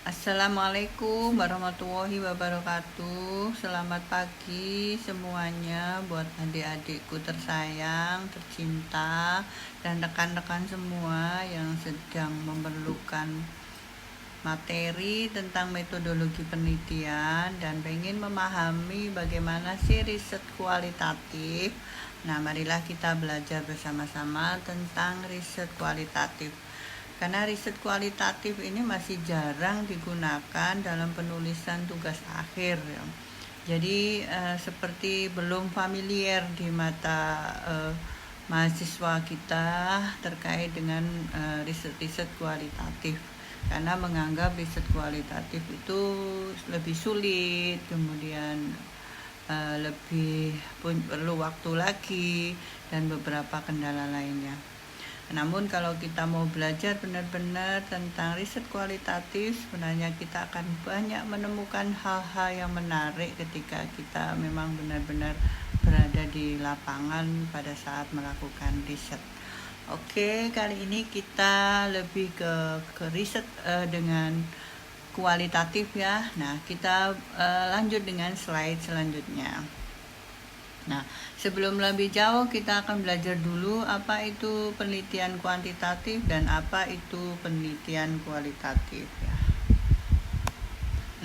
Assalamualaikum warahmatullahi wabarakatuh. Selamat pagi semuanya buat adik-adikku tersayang, tercinta, dan rekan-rekan semua yang sedang memerlukan materi tentang metodologi penelitian dan pengen memahami bagaimana sih riset kualitatif. Nah, marilah kita belajar bersama-sama tentang riset kualitatif. Karena riset kualitatif ini masih jarang digunakan dalam penulisan tugas akhir ya. Jadi seperti belum familiar di mata mahasiswa kita terkait dengan riset-riset kualitatif, karena menganggap riset kualitatif itu lebih sulit, kemudian lebih perlu waktu lagi, dan beberapa kendala lainnya. Namun kalau kita mau belajar benar-benar tentang riset kualitatif, sebenarnya kita akan banyak menemukan hal-hal yang menarik ketika kita memang benar-benar berada di lapangan pada saat melakukan riset. Oke, kali ini kita lebih ke riset dengan kualitatif ya. Nah, kita lanjut dengan slide selanjutnya. Nah, sebelum lebih jauh kita akan belajar dulu apa itu penelitian kuantitatif dan apa itu penelitian kualitatif ya.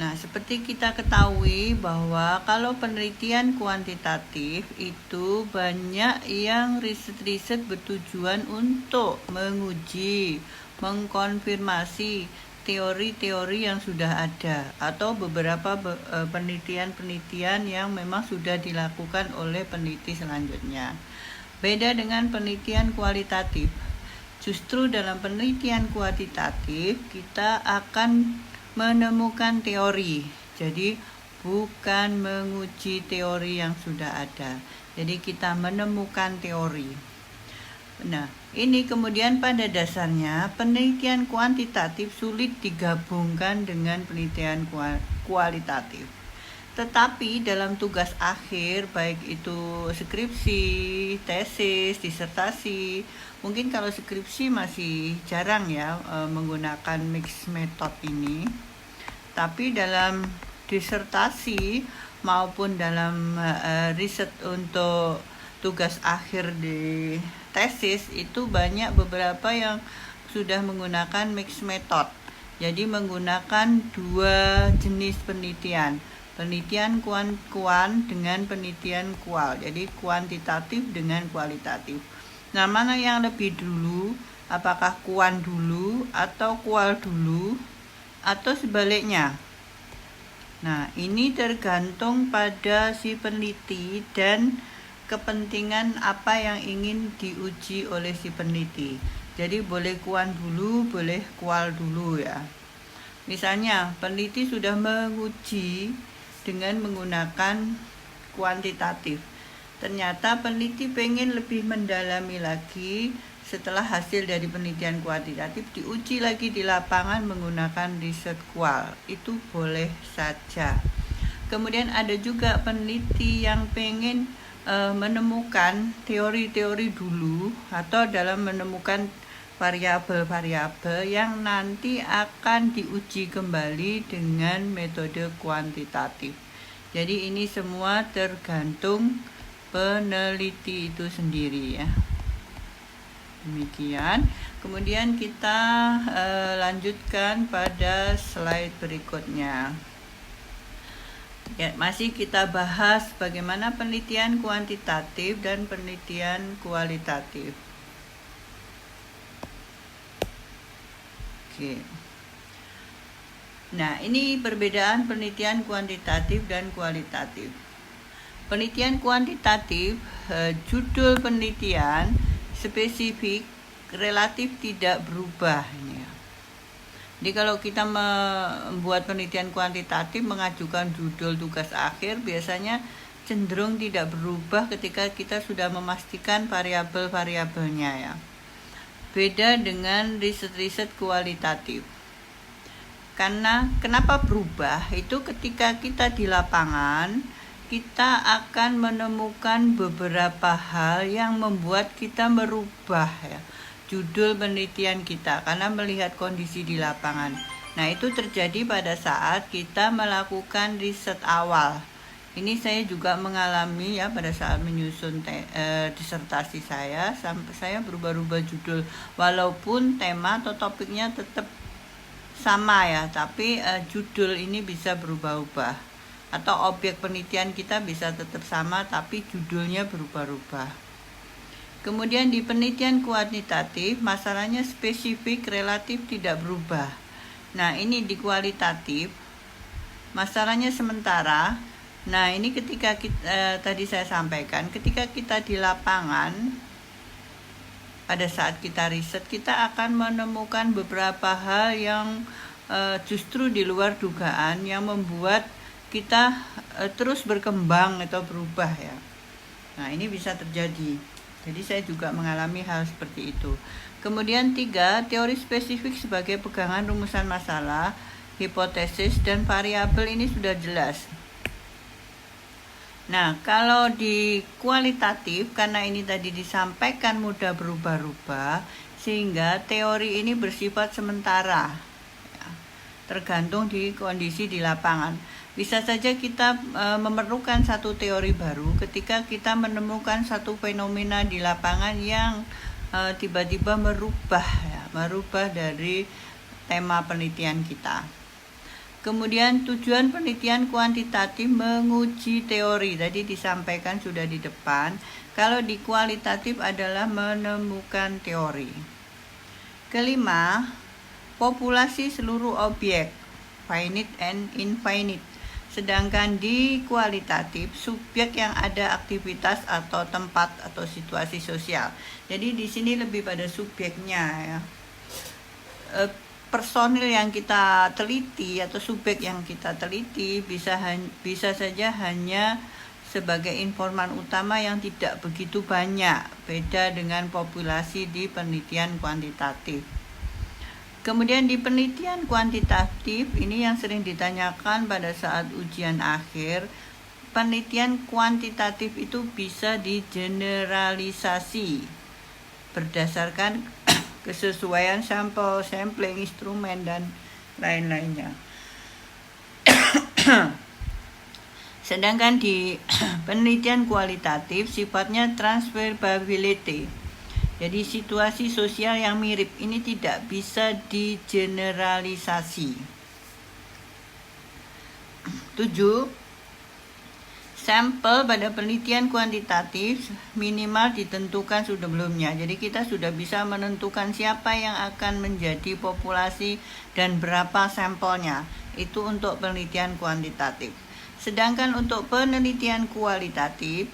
Nah, seperti kita ketahui bahwa kalau penelitian kuantitatif itu banyak yang riset-riset bertujuan untuk menguji, mengkonfirmasi teori-teori yang sudah ada atau beberapa penelitian-penelitian yang memang sudah dilakukan oleh peneliti selanjutnya. Beda dengan penelitian kualitatif. Justru dalam penelitian kuantitatif kita akan menemukan teori. Jadi bukan menguji teori yang sudah ada. Jadi kita menemukan teori. Nah, ini kemudian pada dasarnya penelitian kuantitatif sulit digabungkan dengan penelitian kualitatif. Tetapi dalam tugas akhir, baik itu skripsi, tesis, disertasi, mungkin kalau skripsi masih jarang ya menggunakan mixed method ini. Tapi dalam disertasi maupun dalam riset untuk tugas akhir di tesis itu banyak beberapa yang sudah menggunakan mixed method. Jadi menggunakan dua jenis penelitian kuan dengan penelitian kual. Jadi kuantitatif dengan kualitatif. Nah, mana yang lebih dulu? Apakah kuan dulu atau kual dulu atau sebaliknya? Nah, ini tergantung pada si peneliti dan kepentingan apa yang ingin diuji oleh si peneliti. Jadi boleh kuan dulu, boleh kual dulu ya. Misalnya peneliti sudah menguji dengan menggunakan kuantitatif. Ternyata peneliti pengen lebih mendalami lagi setelah hasil dari penelitian kuantitatif, diuji lagi di lapangan menggunakan riset kual. Itu boleh saja. Kemudian ada juga peneliti yang pengen menemukan teori-teori dulu atau dalam menemukan variabel-variabel yang nanti akan diuji kembali dengan metode kuantitatif. Jadi ini semua tergantung peneliti itu sendiri ya. Demikian. Kemudian kita lanjutkan pada slide berikutnya. Ya, masih kita bahas bagaimana penelitian kuantitatif dan penelitian kualitatif. Oke. Nah, ini perbedaan penelitian kuantitatif dan kualitatif. Penelitian kuantitatif, judul penelitian spesifik relatif tidak berubah ini ya. Jadi kalau kita membuat penelitian kuantitatif, mengajukan judul tugas akhir, biasanya cenderung tidak berubah ketika kita sudah memastikan variabel-variabelnya ya. Beda dengan riset-riset kualitatif. Karena kenapa berubah? Itu ketika kita di lapangan, kita akan menemukan beberapa hal yang membuat kita merubah ya judul penelitian kita karena melihat kondisi di lapangan. Nah, itu terjadi pada saat kita melakukan riset awal. Ini saya juga mengalami ya pada saat menyusun disertasi saya, sampai saya berubah-ubah judul walaupun tema atau topiknya tetap sama ya, tapi judul ini bisa berubah-ubah, atau objek penelitian kita bisa tetap sama tapi judulnya berubah-ubah. Kemudian di penelitian kuantitatif masalahnya spesifik relatif tidak berubah. Nah, ini di kualitatif masalahnya sementara. Nah, ini ketika kita, tadi saya sampaikan, ketika kita di lapangan, pada saat kita riset, kita akan menemukan beberapa hal yang justru di luar dugaan, yang membuat kita terus berkembang atau berubah ya. Nah, ini bisa terjadi. Jadi saya juga mengalami hal seperti itu. Kemudian 3, teori spesifik sebagai pegangan rumusan masalah, hipotesis, dan variabel ini sudah jelas. Nah, kalau di kualitatif, karena ini tadi disampaikan mudah berubah-ubah, sehingga teori ini bersifat sementara, ya, tergantung di kondisi di lapangan. Bisa saja kita memerlukan satu teori baru ketika kita menemukan satu fenomena di lapangan yang tiba-tiba merubah dari tema penelitian kita. Kemudian tujuan penelitian kuantitatif menguji teori, tadi disampaikan sudah di depan. Kalau di kualitatif adalah menemukan teori. Kelima, populasi seluruh objek, finite and infinite. Sedangkan di kualitatif, subjek yang ada aktivitas atau tempat atau situasi sosial. Jadi di sini lebih pada subjeknya ya. Personil yang kita teliti atau subjek yang kita teliti bisa saja hanya sebagai informan utama yang tidak begitu banyak, beda dengan populasi di penelitian kuantitatif. Kemudian di penelitian kuantitatif, ini yang sering ditanyakan pada saat ujian akhir, penelitian kuantitatif itu bisa digeneralisasi berdasarkan kesesuaian sampel, sampling, instrumen, dan lain-lainnya. Sedangkan di penelitian kualitatif sifatnya transferability. Jadi situasi sosial yang mirip ini tidak bisa digeneralisasi. 7. Sampel pada penelitian kuantitatif minimal ditentukan sebelumnya. Jadi kita sudah bisa menentukan siapa yang akan menjadi populasi dan berapa sampelnya. Itu untuk penelitian kuantitatif. Sedangkan untuk penelitian kualitatif,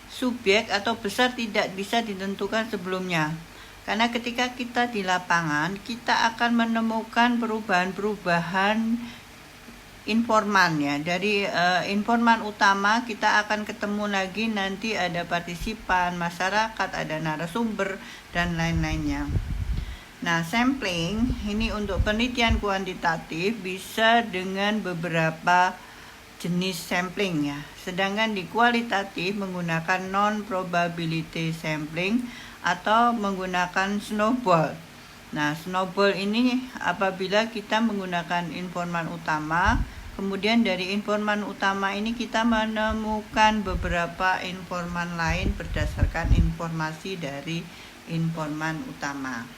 subjek atau besar tidak bisa ditentukan sebelumnya. Karena ketika kita di lapangan, kita akan menemukan perubahan-perubahan informan ya. Dari informan utama kita akan ketemu lagi nanti ada partisipan, masyarakat, ada narasumber, dan lain-lainnya. Nah, sampling ini untuk penelitian kuantitatif bisa dengan beberapa jenis sampling ya. Sedangkan di kualitatif menggunakan non-probability sampling atau menggunakan snowball. Nah, snowball ini apabila kita menggunakan informan utama, kemudian dari informan utama ini kita menemukan beberapa informan lain berdasarkan informasi dari informan utama.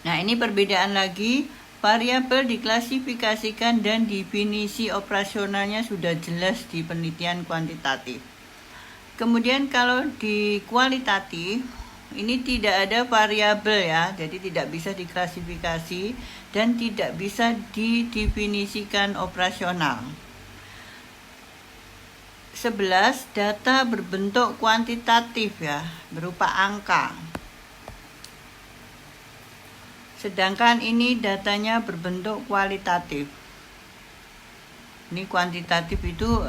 Nah, ini perbedaan lagi. Variabel diklasifikasikan dan definisi operasionalnya sudah jelas di penelitian kuantitatif. Kemudian kalau di kualitatif, ini tidak ada variabel ya, jadi tidak bisa diklasifikasi dan tidak bisa didefinisikan operasional. 11. Data berbentuk kuantitatif ya, berupa angka. Sedangkan ini datanya berbentuk kualitatif. Ini kuantitatif itu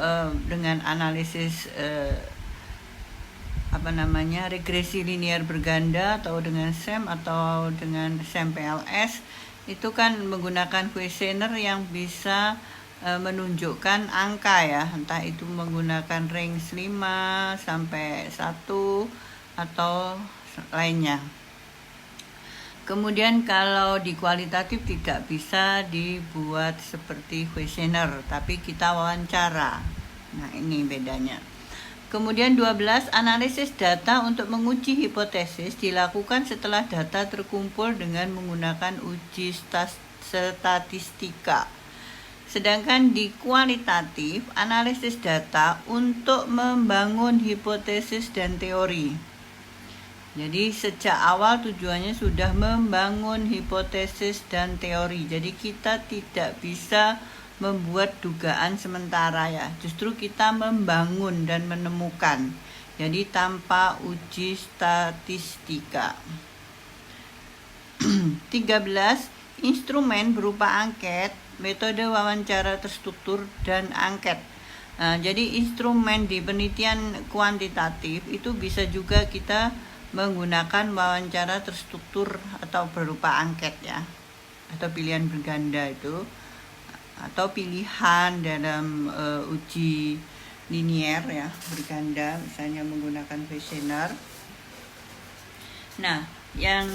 dengan analisis regresi linear berganda atau dengan SEM atau dengan SEM PLS, itu kan menggunakan kuesioner yang bisa menunjukkan angka ya, entah itu menggunakan range 5 sampai 1 atau lainnya. Kemudian kalau di kualitatif tidak bisa dibuat seperti questionnaire, tapi kita wawancara. Nah, ini bedanya. Kemudian 12, analisis data untuk menguji hipotesis dilakukan setelah data terkumpul dengan menggunakan uji statistika. Sedangkan di kualitatif, analisis data untuk membangun hipotesis dan teori. Jadi sejak awal tujuannya sudah membangun hipotesis dan teori. Jadi kita tidak bisa membuat dugaan sementara ya. Justru kita membangun dan menemukan. Jadi tanpa uji statistika. 13. Instrumen berupa angket, metode wawancara terstruktur, dan angket. Jadi instrumen di penelitian kuantitatif itu bisa juga kita menggunakan wawancara terstruktur atau berupa angket ya, atau pilihan berganda itu, atau pilihan dalam uji linier ya, berganda, misalnya menggunakan questionnaire. Nah, yang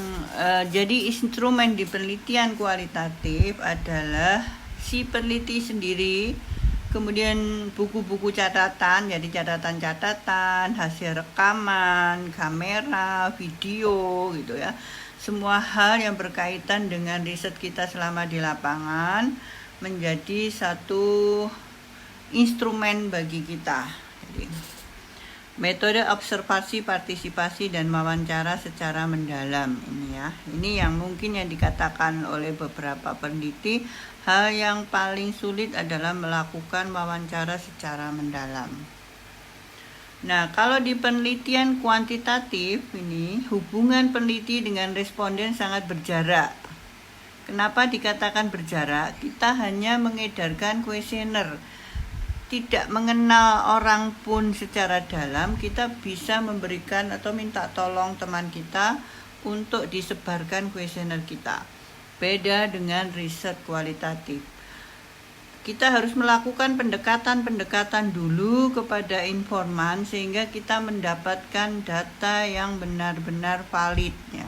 jadi instrumen di penelitian kualitatif adalah si peneliti sendiri, kemudian buku-buku catatan, jadi catatan-catatan, hasil rekaman, kamera, video gitu ya. Semua hal yang berkaitan dengan riset kita selama di lapangan menjadi satu instrumen bagi kita. Jadi, metode observasi, partisipasi, dan wawancara secara mendalam ini ya. Ini yang mungkin yang dikatakan oleh beberapa peneliti, hal yang paling sulit adalah melakukan wawancara secara mendalam. Nah, kalau di penelitian kuantitatif ini, hubungan peneliti dengan responden sangat berjarak. Kenapa dikatakan berjarak? Kita hanya mengedarkan kuesioner, tidak mengenal orang pun secara dalam. Kita bisa memberikan atau minta tolong teman kita untuk disebarkan kuesioner kita. Beda dengan riset kualitatif. Kita harus melakukan pendekatan-pendekatan dulu kepada informan sehingga kita mendapatkan data yang benar-benar valid ya.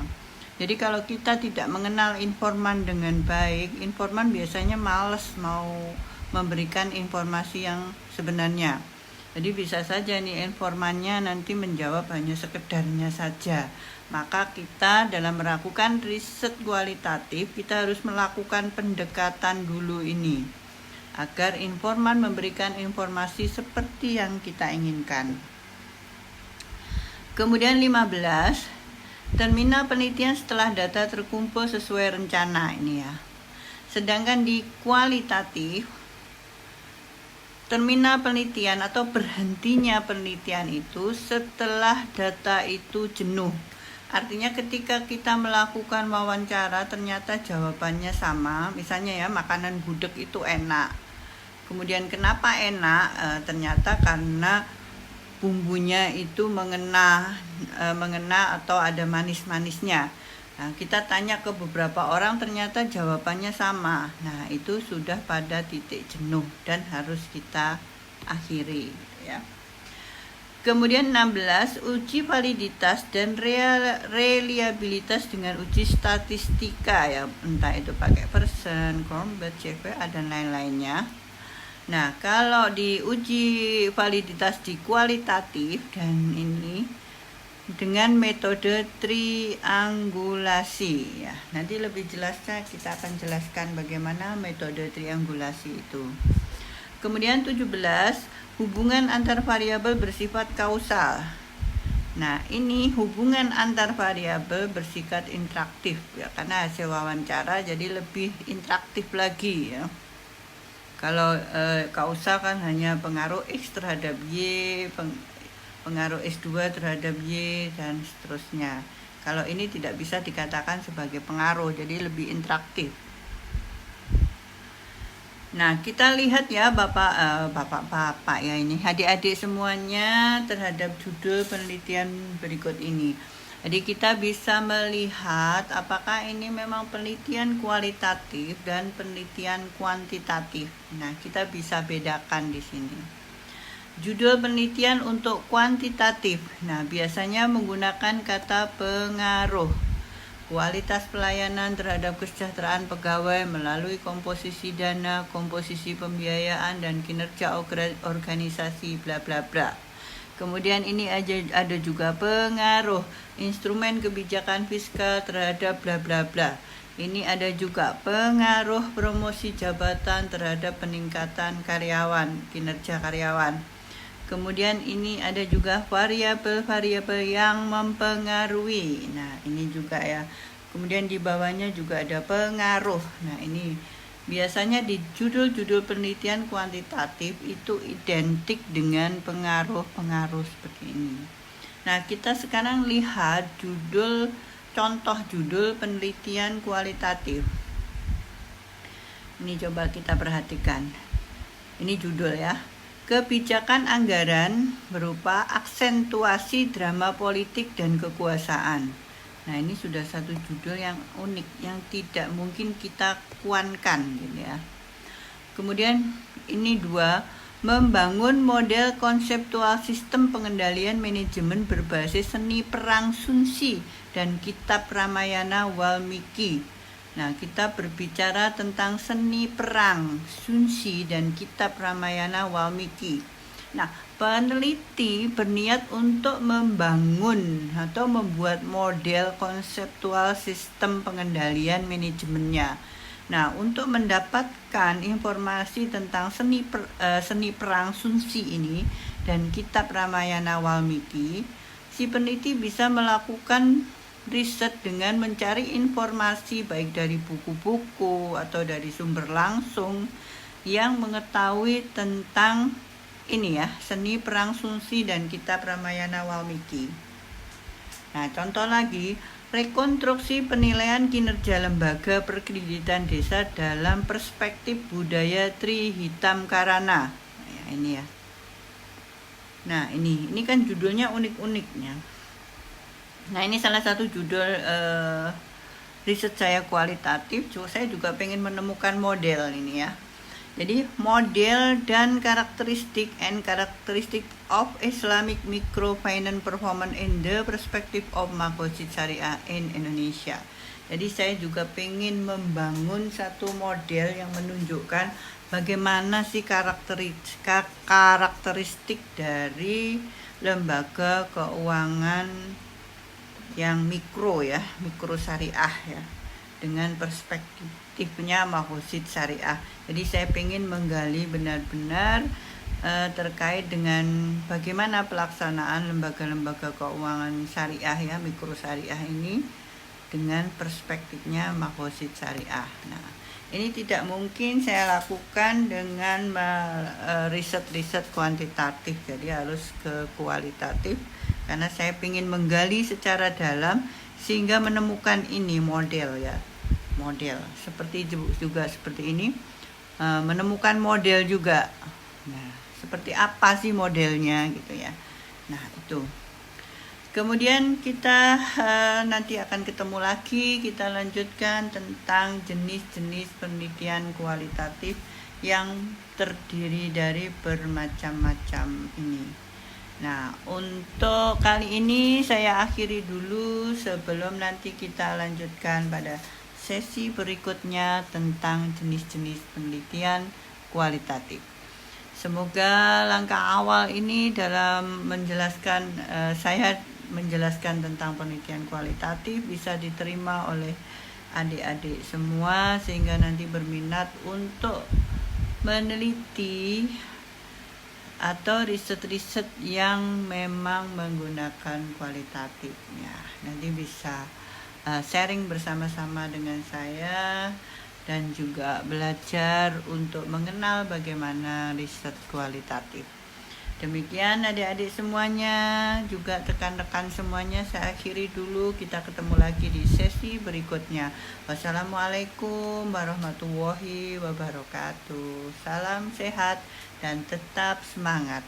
Jadi kalau kita tidak mengenal informan dengan baik, informan biasanya malas mau memberikan informasi yang sebenarnya. Jadi bisa saja nih informannya nanti menjawab hanya sekedarnya saja. Maka kita dalam melakukan riset kualitatif, kita harus melakukan pendekatan dulu ini agar informan memberikan informasi seperti yang kita inginkan. Kemudian 15, terminal penelitian setelah data terkumpul sesuai rencana ini ya. Sedangkan di kualitatif, terminal penelitian atau berhentinya penelitian itu setelah data itu jenuh. Artinya ketika kita melakukan wawancara ternyata jawabannya sama. Misalnya ya, makanan gudeg itu enak. Kemudian kenapa enak? Ternyata karena bumbunya itu mengena atau ada manis-manisnya. Nah, kita tanya ke beberapa orang ternyata jawabannya sama. Nah, itu sudah pada titik jenuh dan harus kita akhiri ya. Kemudian 16, uji validitas dan reliabilitas dengan uji statistika ya, entah itu pakai Pearson, Cronbach, CVA dan lain-lainnya. Nah, kalau di uji validitas di kualitatif dan ini dengan metode triangulasi ya. Nanti lebih jelasnya kita akan jelaskan bagaimana metode triangulasi itu. Kemudian 17, hubungan antar variabel bersifat kausal. Nah, ini hubungan antar variabel bersifat interaktif ya, karena hasil wawancara jadi lebih interaktif lagi ya. Kalau kausal kan hanya pengaruh X terhadap Y, pengaruh S2 terhadap Y, dan seterusnya. Kalau ini tidak bisa dikatakan sebagai pengaruh, jadi lebih interaktif. Nah, kita lihat ya bapak-bapak ya ini, adik-adik semuanya terhadap judul penelitian berikut ini. Jadi kita bisa melihat apakah ini memang penelitian kualitatif dan penelitian kuantitatif. Nah, kita bisa bedakan di sini. Judul penelitian untuk kuantitatif. Nah, biasanya menggunakan kata pengaruh. kualitas pelayanan terhadap kesejahteraan pegawai melalui komposisi dana, komposisi pembiayaan, dan kinerja organisasi bla bla bla. Kemudian ini ada juga pengaruh instrumen kebijakan fiskal terhadap bla bla bla. Ini ada juga pengaruh promosi jabatan terhadap peningkatan karyawan, kinerja karyawan. Kemudian ini ada juga variabel-variabel yang mempengaruhi. Nah, ini juga ya. Kemudian di bawahnya juga ada pengaruh. Nah, ini biasanya di judul-judul penelitian kuantitatif itu identik dengan pengaruh-pengaruh seperti ini. Nah, kita sekarang lihat contoh judul penelitian kualitatif. Ini coba kita perhatikan. Ini judul ya. Kebijakan anggaran berupa aksentuasi drama politik dan kekuasaan. Nah, ini sudah satu judul yang unik, yang tidak mungkin kita kuankan gitu ya. Kemudian ini 2, membangun model konseptual sistem pengendalian manajemen berbasis seni perang Sunsi dan kitab Ramayana Walmiki. Nah, kita berbicara tentang seni perang Sunsi dan kitab Ramayana Walmiki. Nah, peneliti berniat untuk membangun atau membuat model konseptual sistem pengendalian manajemennya. Nah, untuk mendapatkan informasi tentang seni perang Sunsi ini dan kitab Ramayana Walmiki, si peneliti bisa melakukan riset dengan mencari informasi baik dari buku-buku atau dari sumber langsung yang mengetahui tentang ini ya, seni perang Sunsi dan kitab Ramayana Walmiki. Nah, contoh lagi, rekonstruksi penilaian kinerja lembaga perkreditan desa dalam perspektif budaya Tri Hitam Karana. Ya, ini ya. Nah, ini kan judulnya unik-uniknya. Nah, ini salah satu judul riset saya kualitatif. Saya juga pengen menemukan model ini ya. Jadi model dan karakteristik of Islamic microfinance performance in the perspective of Makosid Syariah in Indonesia. Jadi saya juga pengen membangun satu model yang menunjukkan bagaimana sih karakteristik dari lembaga keuangan yang mikro ya, mikro syariah ya, dengan perspektifnya Makosid Syariah. Jadi saya ingin menggali benar-benar terkait dengan bagaimana pelaksanaan lembaga-lembaga keuangan syariah ya, mikro syariah ini dengan perspektifnya Makosid Syariah. Nah, ini tidak mungkin saya lakukan dengan riset-riset kuantitatif, jadi harus ke kualitatif. Karena saya ingin menggali secara dalam sehingga menemukan ini model ya, model seperti juga seperti ini, menemukan model juga. Nah, seperti apa sih modelnya gitu ya. Nah, itu. Kemudian kita nanti akan ketemu lagi, kita lanjutkan tentang jenis-jenis penelitian kualitatif yang terdiri dari bermacam-macam ini. Nah, untuk kali ini saya akhiri dulu sebelum nanti kita lanjutkan pada sesi berikutnya tentang jenis-jenis penelitian kualitatif. Semoga langkah awal ini dalam menjelaskan saya menjelaskan tentang penelitian kualitatif bisa diterima oleh adik-adik semua sehingga nanti berminat untuk meneliti atau riset-riset yang memang menggunakan kualitatifnya. Nanti bisa sharing bersama-sama dengan saya dan juga belajar untuk mengenal bagaimana riset kualitatif. Demikian adik-adik semuanya, juga rekan-rekan semuanya, saya akhiri dulu. Kita ketemu lagi di sesi berikutnya. Wassalamualaikum warahmatullahi wabarakatuh. Salam sehat dan tetap semangat.